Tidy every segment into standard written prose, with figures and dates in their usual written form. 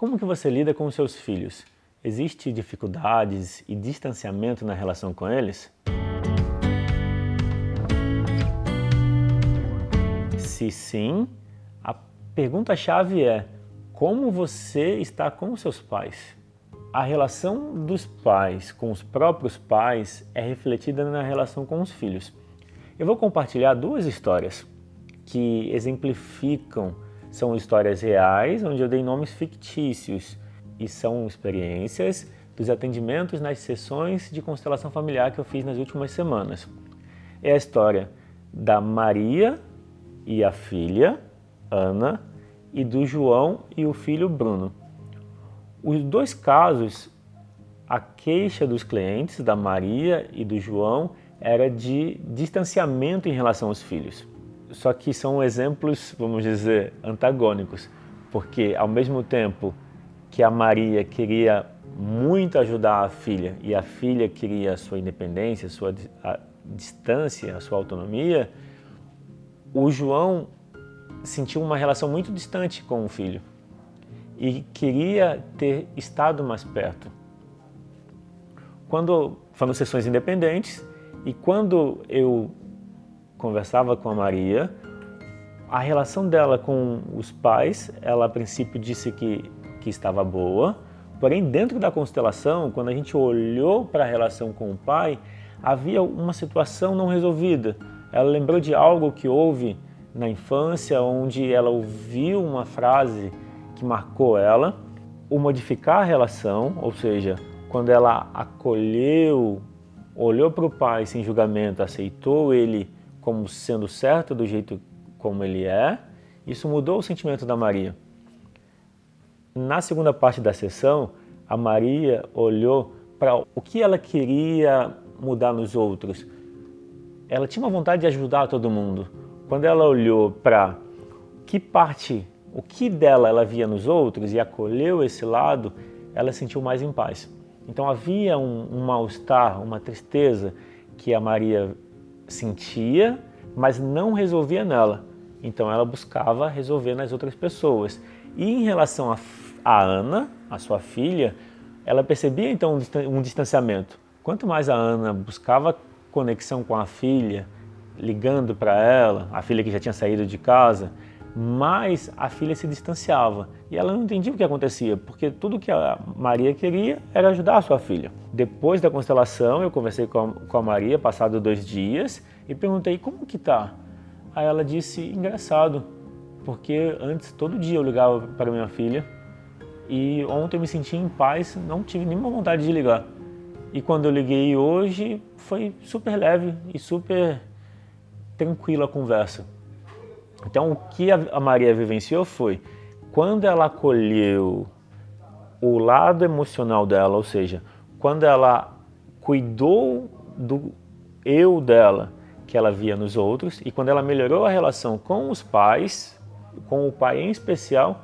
Como que você lida com os seus filhos? Existem dificuldades e distanciamento na relação com eles? Se sim, a pergunta-chave é: como você está com os seus pais? A relação dos pais com os próprios pais é refletida na relação com os filhos. Eu vou compartilhar duas histórias que exemplificam, são histórias reais, onde eu dei nomes fictícios, e são experiências dos atendimentos nas sessões de constelação familiar que eu fiz nas últimas semanas. É a história da Maria e a filha, Ana, e do João e o filho Bruno. Os dois casos, a queixa dos clientes, da Maria e do João, era de distanciamento em relação aos filhos. Só que são exemplos, vamos dizer, antagônicos, porque ao mesmo tempo que a Maria queria muito ajudar a filha e a filha queria a sua independência, a distância, a sua autonomia, o João sentiu uma relação muito distante com o filho e queria ter estado mais perto. Foram sessões independentes, e quando eu conversava com a Maria, a relação dela com os pais, ela a princípio disse que estava boa, porém dentro da constelação, quando a gente olhou para a relação com o pai, havia uma situação não resolvida. Ela lembrou de algo que houve na infância, onde ela ouviu uma frase que marcou ela, o modificar a relação, ou seja, quando ela acolheu, olhou para o pai sem julgamento, aceitou ele como sendo certo do jeito como ele é, isso mudou o sentimento da Maria. Na segunda parte da sessão, a Maria olhou para o que ela queria mudar nos outros. Ela tinha uma vontade de ajudar todo mundo. Quando ela olhou para o que dela ela via nos outros e acolheu esse lado, ela sentiu mais em paz. Então havia um mal-estar, uma tristeza que a Maria sentia, mas não resolvia nela. Então ela buscava resolver nas outras pessoas. E em relação a Ana, a sua filha, ela percebia então um distanciamento. Quanto mais a Ana buscava conexão com a filha, ligando para ela, a filha que já tinha saído de casa, mais a filha se distanciava. E ela não entendia o que acontecia, porque tudo que a Maria queria era ajudar a sua filha. Depois da constelação, eu conversei com a Maria, passado 2 dias, e perguntei: como que tá? Aí ela disse: engraçado, porque antes todo dia eu ligava para minha filha, e ontem eu me senti em paz, não tive nenhuma vontade de ligar. E quando eu liguei hoje, foi super leve e super tranquila a conversa. Então, o que a Maria vivenciou foi, quando ela acolheu o lado emocional dela, ou seja, quando ela cuidou do eu dela, que ela via nos outros, e quando ela melhorou a relação com os pais, com o pai em especial,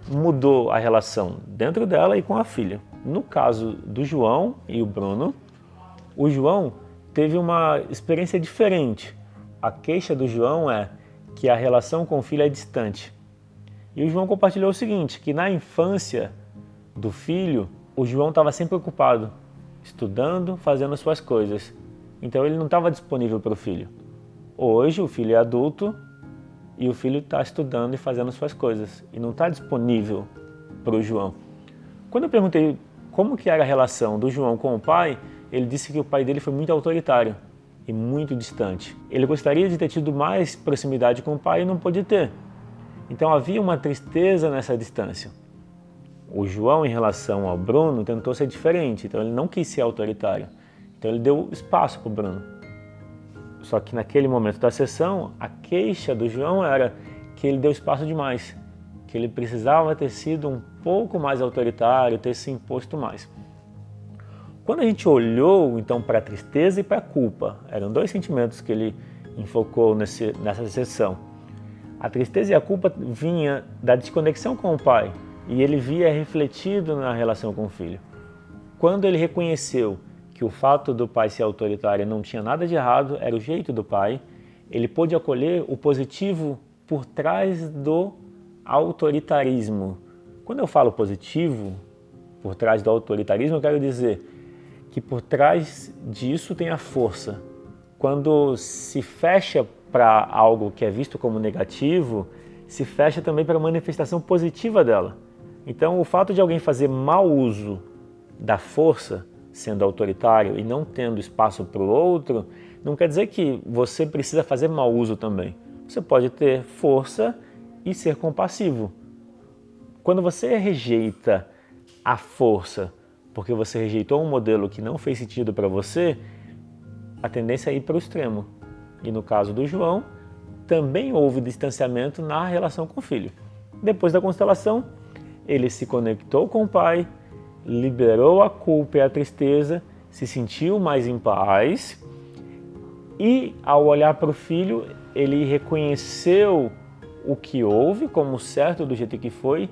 mudou a relação dentro dela e com a filha. No caso do João e o Bruno, o João teve uma experiência diferente. A queixa do João é que a relação com o filho é distante. E o João compartilhou o seguinte, que na infância do filho, o João estava sempre ocupado, estudando, fazendo as suas coisas. Então ele não estava disponível para o filho. Hoje o filho é adulto e o filho está estudando e fazendo suas coisas e não está disponível para o João. Quando eu perguntei como que era a relação do João com o pai, ele disse que o pai dele foi muito autoritário e muito distante. Ele gostaria de ter tido mais proximidade com o pai e não pôde ter. Então havia uma tristeza nessa distância. O João, em relação ao Bruno, tentou ser diferente, então ele não quis ser autoritário. Então ele deu espaço para o Bruno. Só que naquele momento da sessão, a queixa do João era que ele deu espaço demais, que ele precisava ter sido um pouco mais autoritário, ter se imposto mais. Quando a gente olhou então para a tristeza e para a culpa, eram 2 sentimentos que ele enfocou nessa sessão. A tristeza e a culpa vinha da desconexão com o pai e ele via refletido na relação com o filho. Quando ele reconheceu que o fato do pai ser autoritário não tinha nada de errado, era o jeito do pai, ele pôde acolher o positivo por trás do autoritarismo. Quando eu falo positivo, por trás do autoritarismo, eu quero dizer que por trás disso tem a força. Quando se fecha para algo que é visto como negativo, se fecha também para a manifestação positiva dela. Então, o fato de alguém fazer mau uso da força, sendo autoritário e não tendo espaço para o outro, não quer dizer que você precisa fazer mau uso também. Você pode ter força e ser compassivo. Quando você rejeita a força porque você rejeitou um modelo que não fez sentido para você, a tendência é ir para o extremo. E no caso do João, também houve distanciamento na relação com o filho. Depois da constelação, ele se conectou com o pai, liberou a culpa e a tristeza, se sentiu mais em paz e, ao olhar para o filho, ele reconheceu o que houve como certo do jeito que foi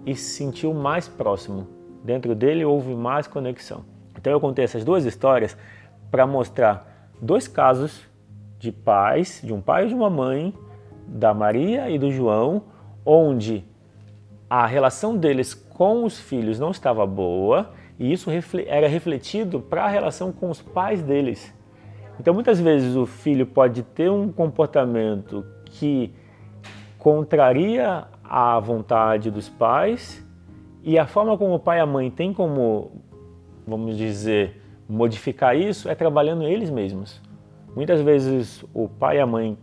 e se sentiu mais próximo. Dentro dele houve mais conexão. Então eu contei essas duas histórias para mostrar dois casos de pais, de um pai e de uma mãe, da Maria e do João, onde a relação deles com os filhos não estava boa e isso era refletido para a relação com os pais deles. Então muitas vezes o filho pode ter um comportamento que contraria a vontade dos pais e a forma como o pai e a mãe têm como, vamos dizer, modificar isso é trabalhando eles mesmos. Muitas vezes o pai e a mãe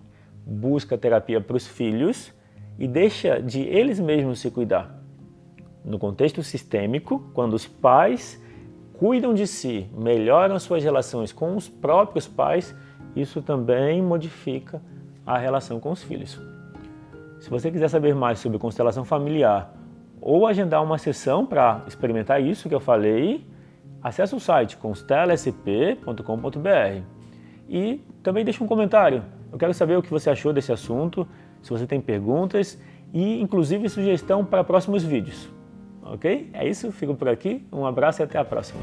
buscam terapia para os filhos e deixa de eles mesmos se cuidar. No contexto sistêmico, quando os pais cuidam de si, melhoram suas relações com os próprios pais, isso também modifica a relação com os filhos. Se você quiser saber mais sobre constelação familiar ou agendar uma sessão para experimentar isso que eu falei, acesse o site constelasp.com.br e também deixe um comentário. Eu quero saber o que você achou desse assunto, se você tem perguntas e inclusive sugestão para próximos vídeos. Ok? É isso, fico por aqui, um abraço e até a próxima.